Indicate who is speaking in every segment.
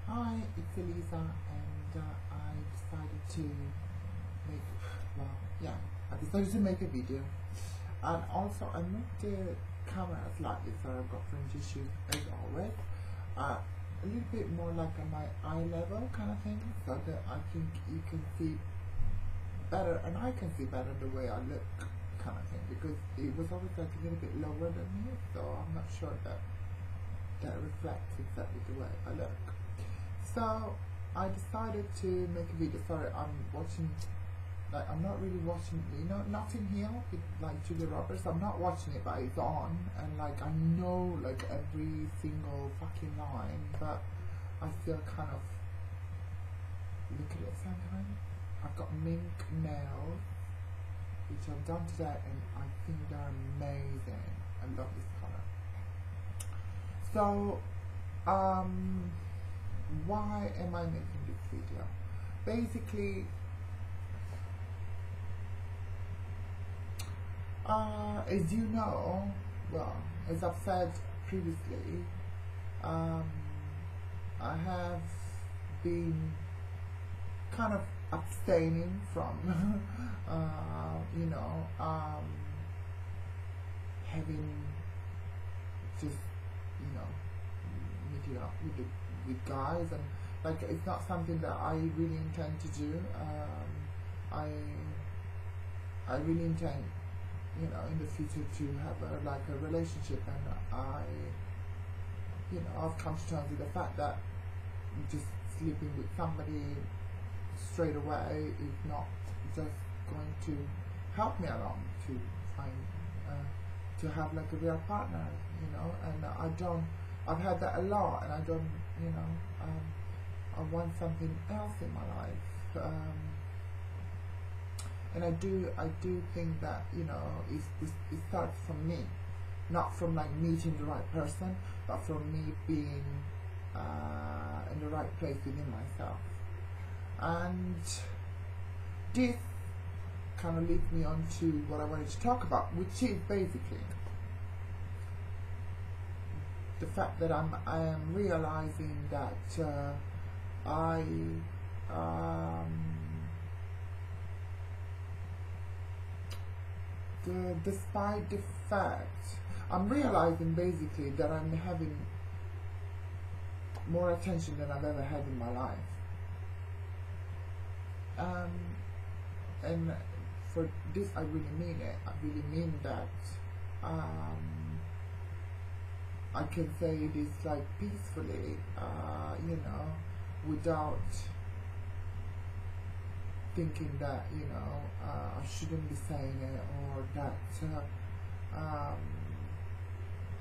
Speaker 1: Hi, it's Elisa, and I decided to make, I decided to make a video. And also, I moved the camera slightly, so I've got fringe issues as always. A little bit more like on my eye level kind of thing, so that I think you can see better, and I can see better the way I look kind of thing, because it was always like a little bit lower than me, so I'm not sure that reflects exactly the way I look. So I decided to make a video. Sorry, I'm not really watching, Notting Hill with like Julia Roberts. I'm not watching it, but it's on, and like I know like every single fucking line, but I still kind of look at it sometimes. I've got mink nails, which I've done today, and I think they're amazing. I love this color. So, why am I making this video? Basically, as you know, well, as I've said previously, I have been kind of abstaining from, having just, meeting up with guys, and like it's not something that I really intend to do. I really intend, in the future to have a relationship, and I've come to terms with the fact that just sleeping with somebody straight away is not just going to help me along to find to have like a real partner, and I've had that a lot, and I don't, I want something else in my life, and I do think that, it starts from me, not from like meeting the right person, but from me being in the right place within myself. And this kind of leads me on to what I wanted to talk about, which is basically the fact that I am realizing that despite the fact, I'm realizing basically that I'm having more attention than I've ever had in my life. And for this, I really mean it. I really mean that I can say this like peacefully, without thinking that, I shouldn't be saying it, or that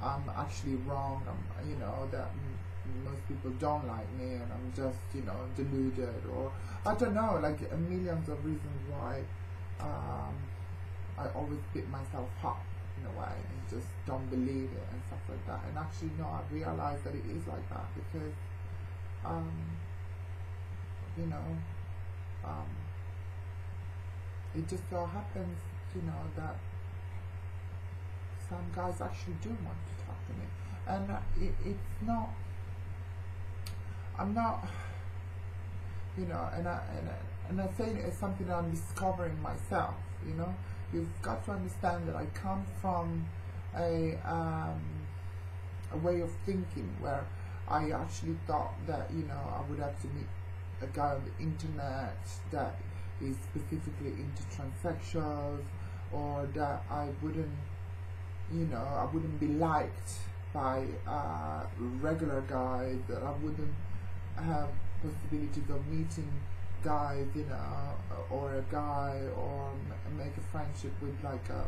Speaker 1: I'm actually wrong, that most people don't like me, and I'm just, deluded, or I don't know, like millions of reasons why I always beat myself up in a way and just don't believe it and stuff like that. And actually, no, I've realized that it is like that, because it just so happens, that some guys actually do want to talk to me, and it's not, I'm not, and I say it as something that I'm discovering myself. You've got to understand that I come from a way of thinking where I actually thought that, I would have to meet a guy on the internet that is specifically into transsexuals, or that I wouldn't, I wouldn't be liked by regular guys, that I wouldn't have possibilities of meeting guys, or a guy, or make a friendship with like a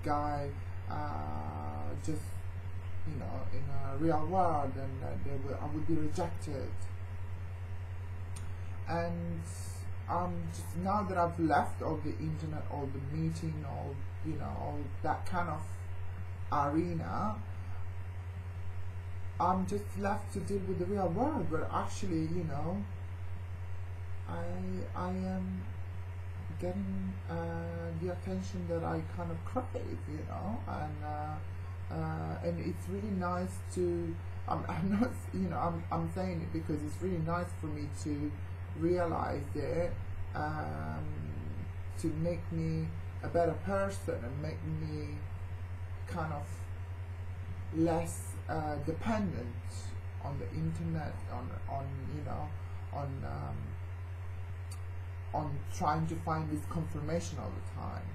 Speaker 1: guy, just, in a real world, and I would be rejected. And just now that I've left all the internet, all the meeting, all that kind of arena, I'm just left to deal with the real world, where actually, I am getting the attention that I kind of crave, and it's really nice to I'm not, you know, I'm saying it because it's really nice for me to realize it, to make me a better person and make me kind of less dependent on the internet, on you know, on trying to find this confirmation all the time,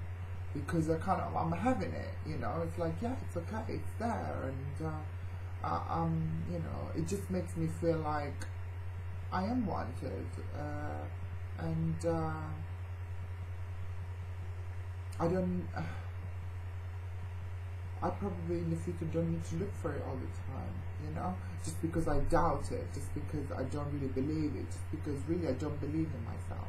Speaker 1: because I'm having it, you know. It's like, yeah, it's okay, it's there, and you know, it just makes me feel like I am wanted, and I probably in the future don't need to look for it all the time, you know, just because I doubt it, just because I don't really believe it, just because really I don't believe in myself.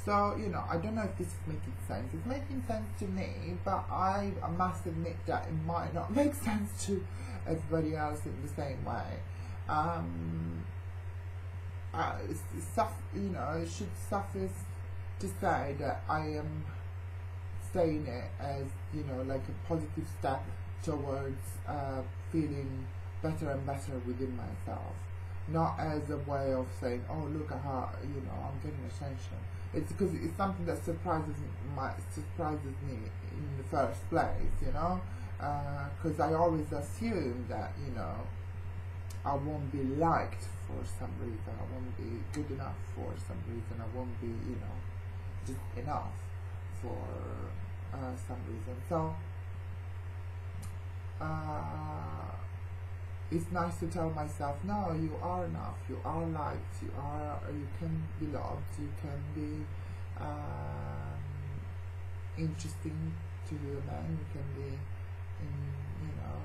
Speaker 1: So, you know, I don't know if this is making sense. It's making sense to me, but I must admit that it might not make sense to everybody else in the same way. You know, it should suffice to say that I am saying it as, you know, like a positive step towards feeling better and better within myself, not as a way of saying, oh, look at her, you know, I'm getting attention. It's because it's something that surprises me in the first place, you know, because I always assume that, you know, I won't be liked for some reason, I won't be good enough for some reason, I won't be, you know, just enough for some reason. So it's nice to tell myself, no, you are enough, you are liked, you can be loved, you can be interesting to a man, you can be in, you know,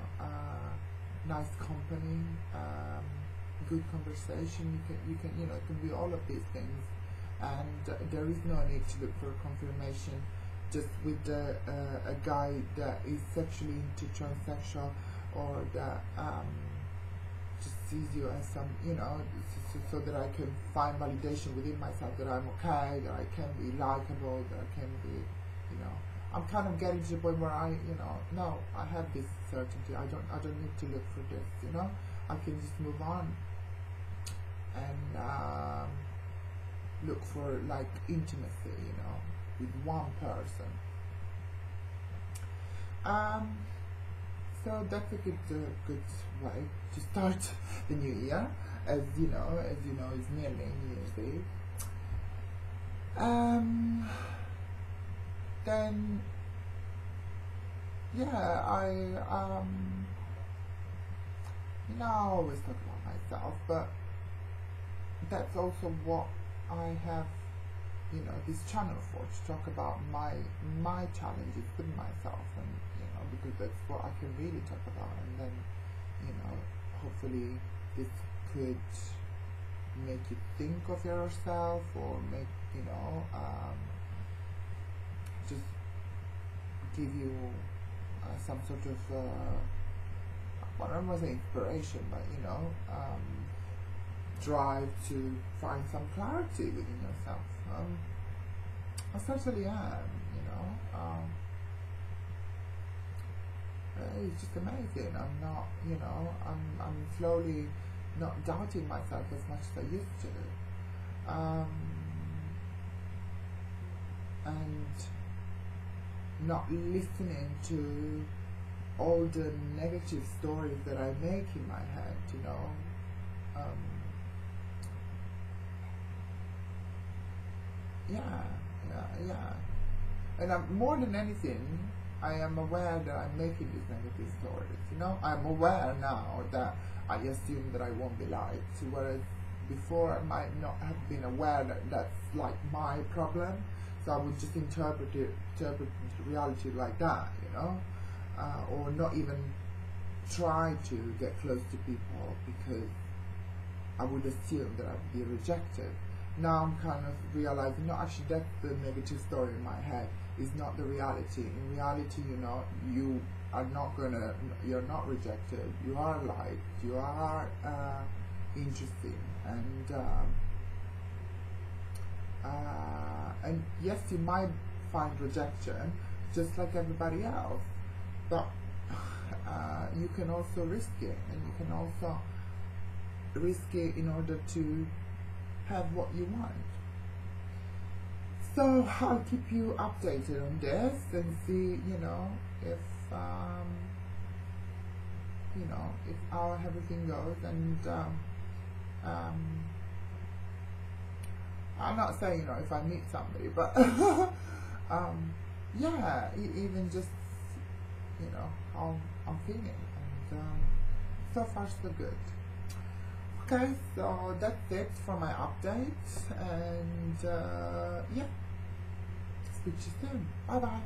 Speaker 1: nice company, good conversation, you can, you know, it can be all of these things, and there is no need to look for confirmation just with a guy that is sexually into transsexual, or that just sees you as some, you know, so that I can find validation within myself that I'm okay, that I can be likable, that I can be, you know, I'm kind of getting to the point where I, you know, no, I have this certainty, I don't need to look for this, you know, I can just move on and look for like intimacy, you know, with one person. So that's a good way to start the new year. As you know, it's nearly New Year's Eve. Then, yeah, you know, I always talk about myself, but that's also what I have, you know, this channel for, to talk about my challenges with myself, and you know, because that's what I can really talk about, and then, you know, hopefully this could make you think of yourself, or make, you know, just give you some sort of I don't want to say inspiration, but you know, drive to find some clarity within yourself. I certainly am, you know. It's just amazing. I'm not, you know, I'm slowly not doubting myself as much as I used to. And not listening to all the negative stories that I make in my head, you know. Yeah. And more than anything, I am aware that I'm making these negative stories, you know. I'm aware now that I assume that I won't be liked, whereas before I might not have been aware that that's like my problem, so I would just interpret reality like that, you know, or not even try to get close to people because I would assume that I would be rejected. Now I'm kind of realizing, no, actually that's the negative story in my head, is not the reality. In reality, you know, you are not gonna, you're not rejected, you are liked, you are interesting, and yes, you might find rejection just like everybody else, but you can also risk it, and you can also risk it in order to have what you want. So I'll keep you updated on this and see, if if how everything goes. And I'm not saying if I meet somebody, but yeah, even just how I'm feeling, and so far so good. Okay, so that's it for my update, and yeah, speak to you soon. Bye bye.